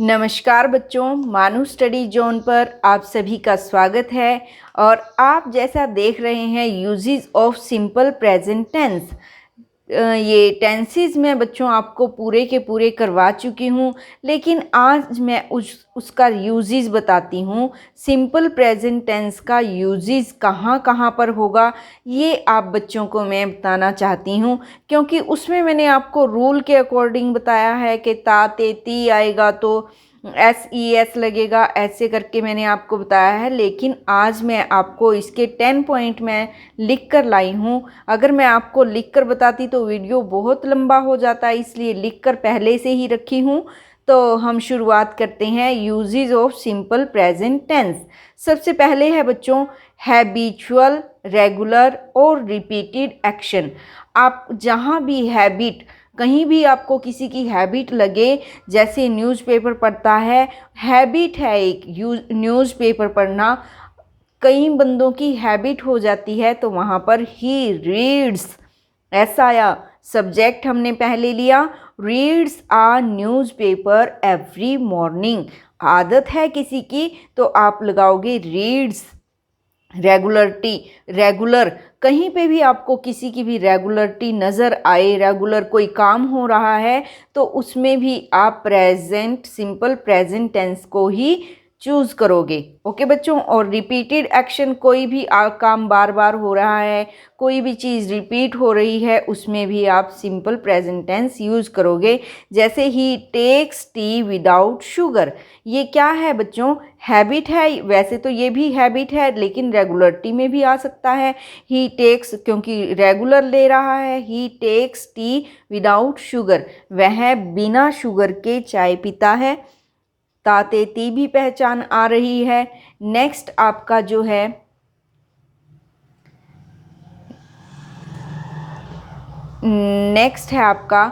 नमस्कार बच्चों, मानू स्टडी जोन पर आप सभी का स्वागत है। और आप जैसा देख रहे हैं uses of simple present tense. ये टेंसेस मैं बच्चों आपको पूरे के पूरे करवा चुकी हूँ, लेकिन आज मैं उसका यूजेस बताती हूँ। सिंपल प्रेजेंट टेंस का यूजेस कहाँ कहाँ पर होगा ये आप बच्चों को मैं बताना चाहती हूँ, क्योंकि उसमें मैंने आपको रूल के अकॉर्डिंग बताया है कि ता ते ती आएगा तो SES लगेगा, ऐसे करके मैंने आपको बताया है। लेकिन आज मैं आपको इसके 10 पॉइंट मैं लिख कर लाई हूँ। अगर मैं आपको लिख कर बताती तो वीडियो बहुत लंबा हो जाता, इसलिए लिख कर पहले से ही रखी हूँ। तो हम शुरुआत करते हैं uses of simple present tense. सबसे पहले है बच्चों हैबिचुअल, रेगुलर और रिपीटेड एक्शन। आप जहाँ भी हैबिट, कहीं भी आपको किसी की हैबिट लगे, जैसे न्यूज़पेपर पढ़ता है, हैबिट है एक न्यूज़पेपर पढ़ना, कई बंदों की हैबिट हो जाती है, तो वहाँ पर ही रीड्स ऐसा आया। सब्जेक्ट हमने पहले लिया, रीड्स आ न्यूज़पेपर एवरी मॉर्निंग। आदत है किसी की तो आप लगाओगे रीड्स। रेगुलरिटी, रेगुलर, कहीं पे भी आपको किसी की भी रेगुलरिटी नज़र आए, रेगुलर कोई काम हो रहा है, तो उसमें भी आप प्रेजेंट, सिंपल प्रेजेंट टेंस को ही चूज़ करोगे। ओके बच्चों। और रिपीटेड एक्शन, कोई भी काम बार बार हो रहा है, कोई भी चीज़ रिपीट हो रही है, उसमें भी आप सिंपल प्रेजेंट टेंस यूज़ करोगे। जैसे ही टेक्स टी विदाउट शुगर, ये क्या है बच्चों? हैबिट है। वैसे तो ये भी हैबिट है, लेकिन रेगुलरिटी में भी आ सकता है। ही टेक्स, क्योंकि रेगुलर ले रहा है, ही टेक्स टी विदाउट शुगर, वह बिना शुगर के चाय पीता है। ताते ती भी पहचान आ रही है। नेक्स्ट आपका जो है नेक्स्ट है आपका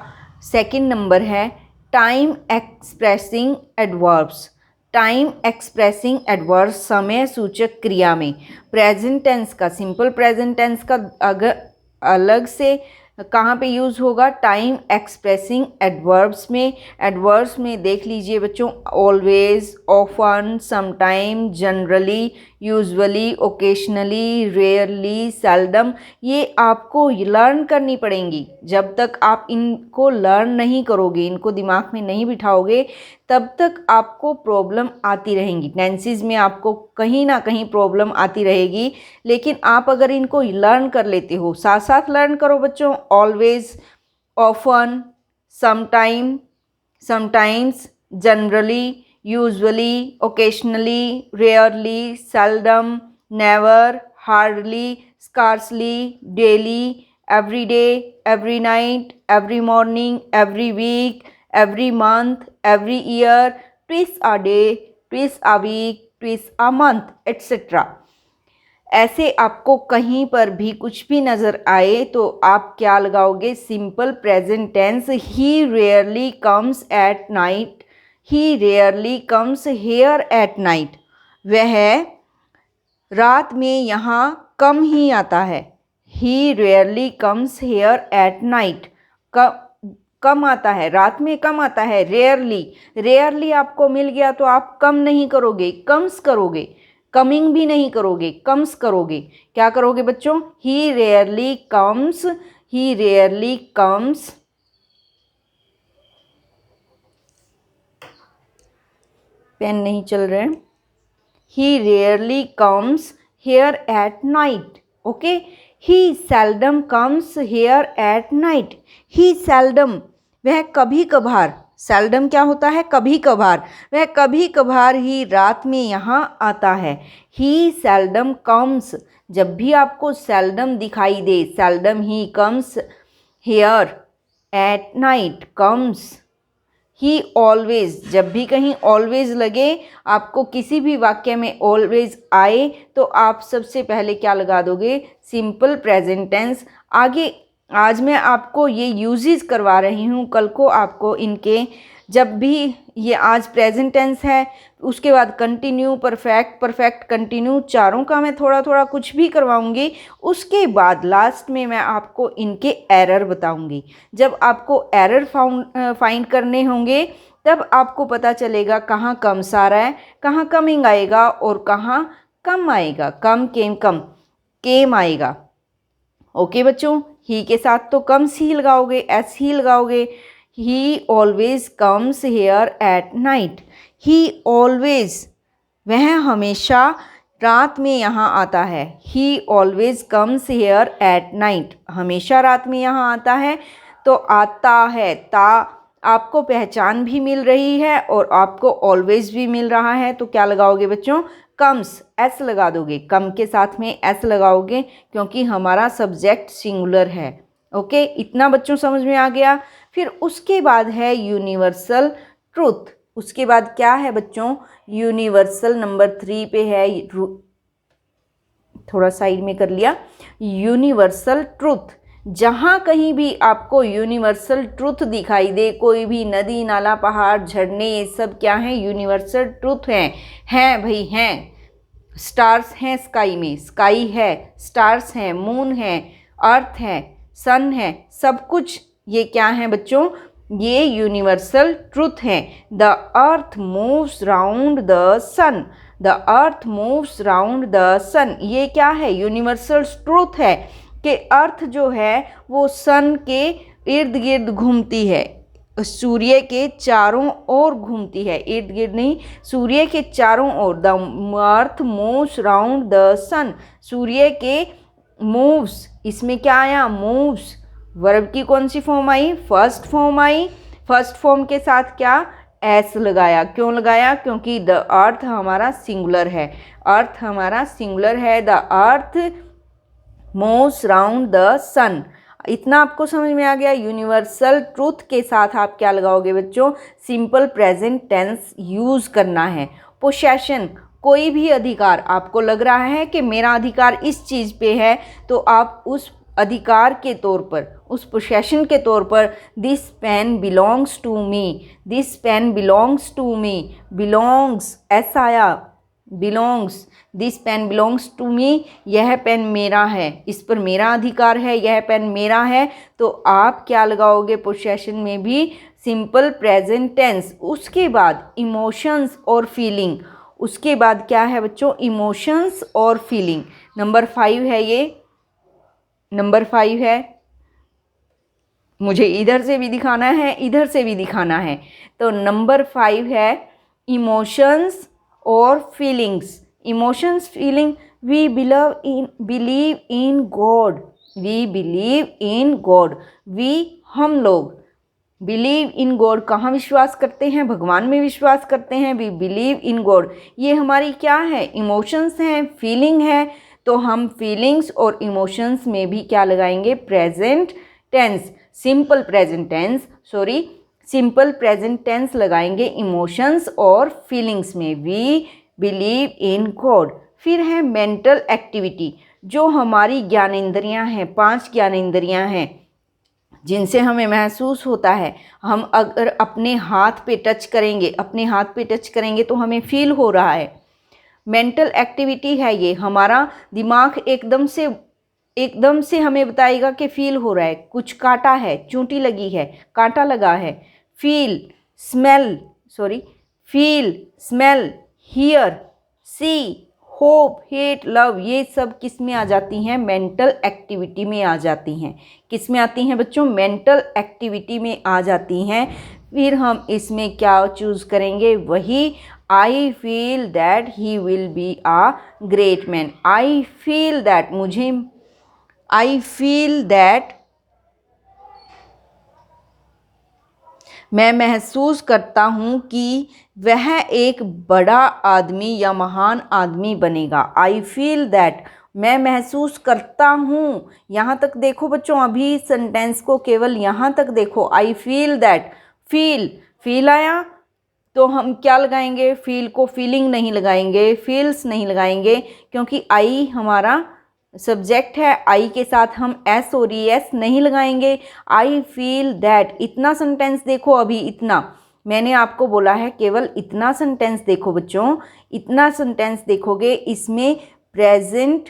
सेकंड नंबर है time expressing adverbs. Time expressing adverbs समय सूचक क्रिया में प्रेजेंट टेंस का, सिंपल प्रेजेंट टेंस का अगर अलग से कहाँ पे यूज़ होगा? टाइम एक्सप्रेसिंग एडवर्ब्स में। एडवर्ब्स में देख लीजिए बच्चों, always, often, sometime, generally, usually, occasionally, rarely, seldom. ये आपको लर्न करनी पड़ेंगी। जब तक आप इनको लर्न नहीं करोगे, इनको दिमाग में नहीं बिठाओगे, तब तक आपको प्रॉब्लम आती रहेंगी। टेंसेस में आपको कहीं ना कहीं प्रॉब्लम आती रहेगी, लेकिन आप अगर इनको लर्न कर लेते हो, साथ साथ लर्न करो बच्चों। Always, often, sometime, sometimes, generally, usually, occasionally, rarely, seldom, never, hardly, scarcely, daily, every day, every night, every morning, every week, every month, every year, twice a day, twice a week, twice a month, etcetera. ऐसे आपको कहीं पर भी कुछ भी नज़र आए तो आप क्या लगाओगे? Simple present tense. He rarely comes at night, he rarely comes here at night. वह रात में यहाँ कम ही आता है। He rarely comes here at night, कम आता है, रात में कम आता है। रेयरली, रेयरली आपको मिल गया तो आप कम नहीं करोगे, कम्स करोगे। कमिंग भी नहीं करोगे, कम्स करोगे। क्या करोगे बच्चों? He rarely comes, he rarely comes, pen नहीं चल रहे हैं। He rarely comes here at night. Okay. He seldom comes here at night. He seldom, वह कभी कभार, सेल्डम क्या होता है? कभी कभार। वह कभी कभार ही रात में यहाँ आता है। ही सेल्डम कम्स, जब भी आपको सेल्डम दिखाई दे, seldom he comes here at night, comes. He always, जब भी कहीं ऑलवेज लगे, आपको किसी भी वाक्य में ऑलवेज आए, तो आप सबसे पहले क्या लगा दोगे? Simple present tense. आगे आज मैं आपको ये यूजेस करवा रही हूँ, कल को आपको इनके, जब भी ये आज प्रेजेंट टेंस है, उसके बाद कंटिन्यू, परफेक्ट, परफेक्ट कंटिन्यू, चारों का मैं थोड़ा थोड़ा कुछ भी करवाऊंगी। उसके बाद लास्ट में मैं आपको इनके एरर बताऊंगी। जब आपको एरर फाइंड करने होंगे, तब आपको पता चलेगा कहाँ कम्स आ रहा है, कहाँ कमिंग आएगा और कहाँ कम आएगा, कम केम आएगा। ओके बच्चों, ही के साथ तो कम्स ही लगाओगे, एस ही लगाओगे। ही always comes here at night. He always, वह हमेशा रात में यहाँ आता है। ही always comes here at night, हमेशा रात में यहाँ आता है। तो आता है, ता आपको पहचान भी मिल रही है और आपको ऑलवेज भी मिल रहा है, तो क्या लगाओगे बच्चों, कम्स, एस लगा दोगे, कम के साथ में एस लगाओगे क्योंकि हमारा सब्जेक्ट सिंगुलर है। ओके, इतना बच्चों समझ में आ गया। फिर उसके बाद है यूनिवर्सल ट्रूथ। उसके बाद क्या है बच्चों, यूनिवर्सल नंबर 3 पे है, थोड़ा साइड में कर लिया, यूनिवर्सल ट्रूथ। जहाँ कहीं भी आपको यूनिवर्सल ट्रूथ दिखाई दे, कोई भी नदी नाला पहाड़ झरने ये सब क्या है, यूनिवर्सल ट्रूथ हैं भाई, हैं। स्टार्स हैं स्काई में, स्काई है, स्टार्स हैं, मून है, अर्थ है, सन है, सब कुछ ये क्या है बच्चों, ये यूनिवर्सल ट्रूथ है। The earth moves round the sun, the earth moves round the sun, ये क्या है, यूनिवर्सल ट्रूथ है कि अर्थ जो है वो सन के इर्द गिर्द घूमती है, सूर्य के चारों ओर घूमती है, इर्द गिर्द नहीं, सूर्य के चारों ओर। The earth moves round the sun, सूर्य के मूव्स, इसमें क्या आया, मूव्स, वर्ब की कौन सी फॉर्म आई, फर्स्ट फॉर्म आई। फर्स्ट फॉर्म के साथ क्या, एस लगाया, क्यों लगाया, क्योंकि द अर्थ हमारा सिंगुलर है, अर्थ हमारा सिंगुलर है। The earth moves round the sun, इतना आपको समझ में आ गया। यूनिवर्सल ट्रूथ के साथ आप क्या लगाओगे बच्चों, सिंपल प्रेजेंट टेंस यूज़ करना है। पोसेशन, कोई भी अधिकार, आपको लग रहा है कि मेरा अधिकार इस चीज़ पे है, तो आप उस अधिकार के तौर पर, उस पोसेशन के तौर पर, this pen belongs to me, this pen belongs to me, belongs S आया, belongs, this pen belongs to me, यह पेन मेरा है, इस पर मेरा अधिकार है, यह पेन मेरा है। तो आप क्या लगाओगे पोसेशन में भी, सिंपल प्रेजेंट टेंस। उसके बाद इमोशंस और फीलिंग, उसके बाद क्या है बच्चों, इमोशंस और फीलिंग। नंबर 5 है ये, नंबर 5 है, मुझे इधर से भी दिखाना है, इधर से भी दिखाना है। तो नंबर 5 है इमोशंस और feelings. Emotions feeling, we believe in God, we believe in God, we हम लोग, बिलीव इन गॉड, कहाँ विश्वास करते हैं, भगवान में विश्वास करते हैं। वी बिलीव इन गॉड, ये हमारी क्या है, इमोशंस हैं, फीलिंग है। तो हम फीलिंग्स और इमोशंस में भी क्या लगाएंगे, present tense, simple present tense, sorry simple present tense लगाएंगे इमोशंस और फीलिंग्स में। We believe in God. फिर है मेंटल एक्टिविटी, जो हमारी ज्ञानेंद्रियां हैं, 5 ज्ञानेंद्रियां हैं जिनसे हमें महसूस होता है। हम अगर अपने हाथ पे टच करेंगे, अपने हाथ पे टच करेंगे तो हमें फील हो रहा है, मेंटल एक्टिविटी है ये। हमारा दिमाग एकदम से हमें बताएगा कि फील हो रहा है, कुछ काटा है, चोटी लगी है, कांटा लगा है। Feel, smell, hear, see, hope, hate, love, ये सब किस में आ जाती हैं, मेंटल एक्टिविटी में आ जाती हैं। किस में आती हैं बच्चों, मेंटल एक्टिविटी में आ जाती हैं। फिर हम इसमें क्या चूज़ करेंगे, वही I feel that he will be a great man. I feel that, I feel that, मैं महसूस करता हूँ कि वह एक बड़ा आदमी या महान आदमी बनेगा। आई फील दैट, मैं महसूस करता हूँ। यहाँ तक देखो बच्चों, अभी सेंटेंस को केवल यहाँ तक देखो। आई फील दैट, फील आया तो हम क्या लगाएंगे, फील को फीलिंग नहीं लगाएंगे, फील्स नहीं लगाएंगे, क्योंकि आई हमारा सब्जेक्ट है। आई के साथ हम एस और ई एस नहीं लगाएंगे। आई फील दैट, इतना सेंटेंस देखो, अभी इतना मैंने आपको बोला है, केवल इतना सेंटेंस देखो बच्चों। इतना सेंटेंस देखोगे, इसमें प्रेजेंट,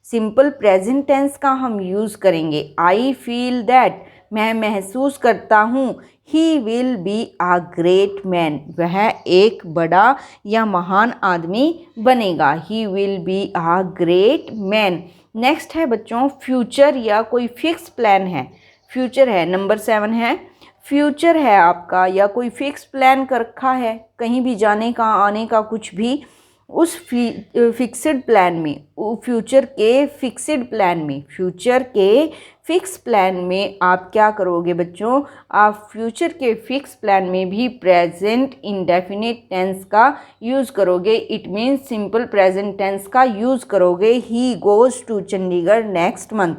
सिंपल प्रेजेंट टेंस का हम यूज़ करेंगे। आई फील दैट, मैं महसूस करता हूँ। He will be a great man, वह एक बड़ा या महान आदमी बनेगा। He will be a great man. Next है बच्चों फ्यूचर या कोई फिक्स प्लान है। फ्यूचर है, नंबर 7 है। फ्यूचर है आपका या कोई फिक्स प्लान कर रखा है कहीं भी जाने का, आने का, कुछ भी, उस फिक्स्ड प्लान में, फ्यूचर के फिक्स्ड प्लान में, फ्यूचर के फिक्स प्लान में आप क्या करोगे बच्चों? आप फ्यूचर के फिक्स प्लान में भी प्रेजेंट इंडेफिनिट टेंस का यूज़ करोगे। It means simple present tense का यूज़ करोगे। He goes to Chandigarh next month.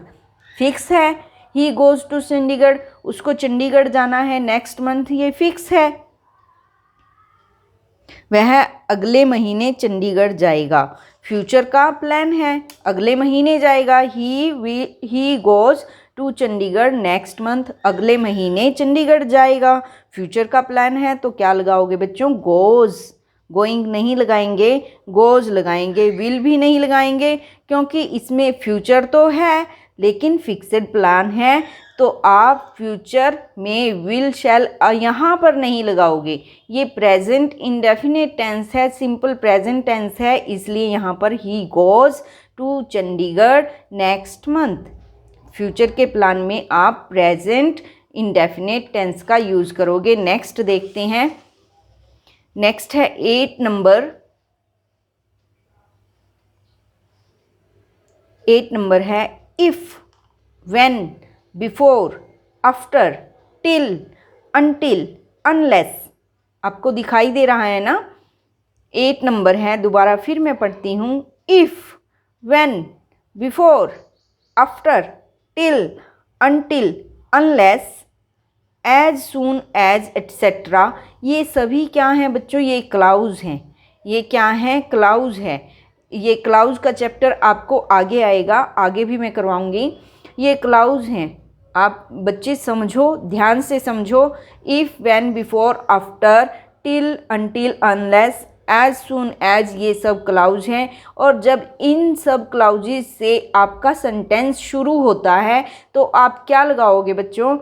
Fix है, ही गोज़ टू चंडीगढ़, उसको चंडीगढ़ जाना है नेक्स्ट मंथ, ये फिक्स है। वह अगले महीने चंडीगढ़ जाएगा। फ्यूचर का प्लान है, अगले महीने जाएगा। He goes to Chandigarh next month, अगले महीने चंडीगढ़ जाएगा। फ्यूचर का प्लान है तो क्या लगाओगे बच्चों? गोज़। गोइंग नहीं लगाएंगे, गोज़ लगाएंगे। विल भी नहीं लगाएंगे क्योंकि इसमें फ्यूचर तो है लेकिन फिक्स्ड प्लान है, तो आप फ्यूचर में विल शैल यहाँ पर नहीं लगाओगे। ये प्रेजेंट इंडेफिनिट टेंस है, सिंपल प्रेजेंट टेंस है, इसलिए यहाँ पर he goes to Chandigarh next month. Future के प्लान में आप प्रेजेंट इंडेफिनिट टेंस का यूज़ करोगे। नेक्स्ट देखते हैं। नेक्स्ट है 8 नंबर। 8 नंबर है if, when, before, after, till, until, unless. आपको दिखाई दे रहा है ना? 8 नंबर है, दोबारा फिर मैं पढ़ती हूँ। If, when, before, after, till, until, unless, as soon as etcetera. ये सभी क्या हैं बच्चों? ये क्लाउज हैं। ये क्या हैं? क्लाउज है। ये क्लाउज का चैप्टर आपको आगे आएगा, आगे भी मैं करवाऊंगी। ये क्लाउज हैं, आप बच्चे समझो, ध्यान से समझो। If, when, before, after, till, until, unless, as soon as, ये सब क्लाउज हैं। और जब इन सब क्लाउजेस से आपका सेंटेंस शुरू होता है तो आप क्या लगाओगे बच्चों?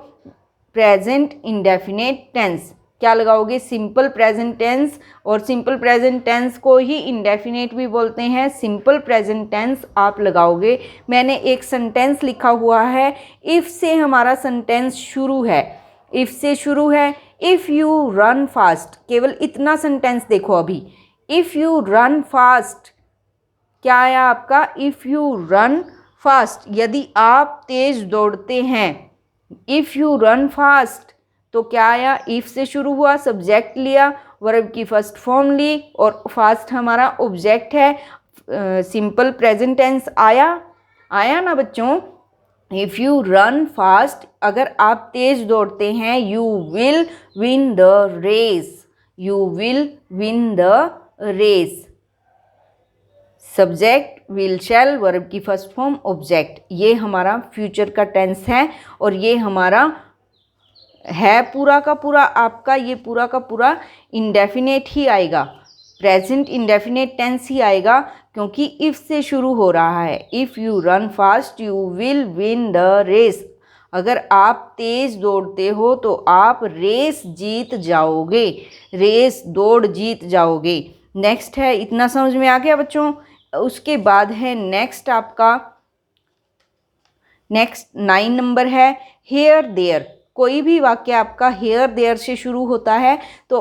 Present indefinite tense. क्या लगाओगे? Simple present tense. और सिंपल प्रेजेंट टेंस को ही इंडेफिनिट भी बोलते हैं। सिंपल प्रेजेंट टेंस आप लगाओगे। मैंने एक सेंटेंस लिखा हुआ है, इफ़ से हमारा सेंटेंस शुरू है। इफ़ से शुरू है। इफ़ यू रन फास्ट, केवल इतना सेंटेंस देखो अभी। इफ़ यू रन फास्ट, क्या आया आपका? इफ़ यू रन फास्ट, यदि आप तेज़ दौड़ते हैं। इफ़ यू रन फास्ट, तो क्या आया? इफ़ से शुरू हुआ, सब्जेक्ट लिया, वर्ब की फर्स्ट फॉर्म ली और फास्ट हमारा ऑब्जेक्ट है। सिंपल प्रेजेंट टेंस आया ना बच्चों? इफ़ यू रन फास्ट, अगर आप तेज़ दौड़ते हैं, you will win the race. You will win the race. Subject, will, shall, verb की फर्स्ट फॉर्म, ऑब्जेक्ट। ये हमारा फ्यूचर का टेंस है और ये हमारा है पूरा का पूरा आपका, ये पूरा का पूरा इंडेफिनेट ही आएगा, प्रेजेंट इंडेफिनेट टेंस ही आएगा क्योंकि इफ़ से शुरू हो रहा है। If you run fast you will win the race. अगर आप तेज़ दौड़ते हो तो आप रेस जीत जाओगे। रेस, दौड़ जीत जाओगे। नेक्स्ट है, इतना समझ में आ गया बच्चों? उसके बाद है नेक्स्ट आपका, नेक्स्ट 9 नंबर है हेयर देयर। कोई भी वाक्य आपका हेयर देयर से शुरू होता है तो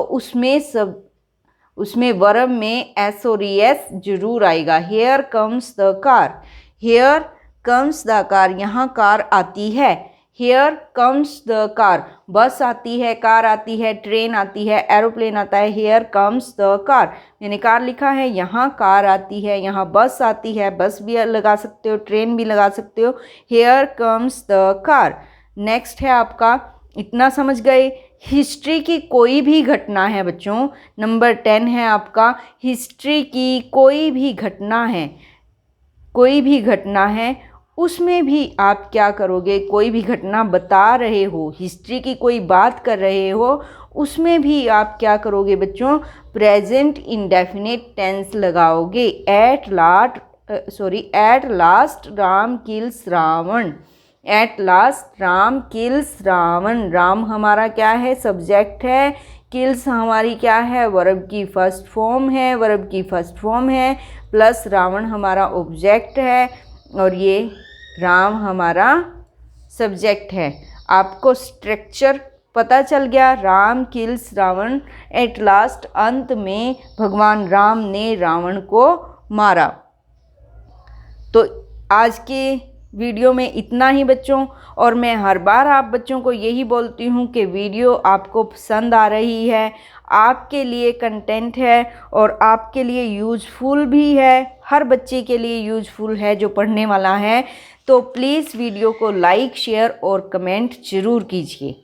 उसमें वर्ब में एस और एस जरूर आएगा। Here comes the car. Here comes the car, यहाँ कार आती है। हेयर कम्स द कार, बस आती है, कार आती है, ट्रेन आती है, एरोप्लेन आता है। हेयर कम्स द कार, मैंने कार लिखा है, यहाँ कार आती है, यहाँ बस आती है, बस भी लगा सकते हो, ट्रेन भी लगा सकते हो। Here comes the car. Next है आपका, इतना समझ गए? हिस्ट्री की कोई भी घटना है बच्चों, नंबर 10 है आपका। हिस्ट्री की कोई भी घटना है, कोई भी घटना है, उसमें भी आप क्या करोगे? कोई भी घटना बता रहे हो, हिस्ट्री की कोई बात कर रहे हो, उसमें भी आप क्या करोगे बच्चों? प्रेजेंट इंडेफिनिट टेंस लगाओगे। At last Ram kills Ravan. At last Ram kills Ravan. Ram हमारा क्या है, सब्जेक्ट है। किल्स हमारी क्या है, वर्ब की फर्स्ट फॉर्म है, वर्ब की फर्स्ट फॉर्म है, प्लस रावण हमारा ऑब्जेक्ट है और ये राम हमारा सब्जेक्ट है। आपको स्ट्रक्चर पता चल गया। Ram kills Ravan, at last अंत में भगवान राम ने रावण को मारा। तो आज के वीडियो में इतना ही बच्चों, और मैं हर बार आप बच्चों को यही बोलती हूँ कि वीडियो आपको पसंद आ रही है, आपके लिए कंटेंट है और आपके लिए यूज़फुल भी है, हर बच्चे के लिए यूज़फुल है जो पढ़ने वाला है। तो प्लीज़ वीडियो को लाइक शेयर और कमेंट ज़रूर कीजिए।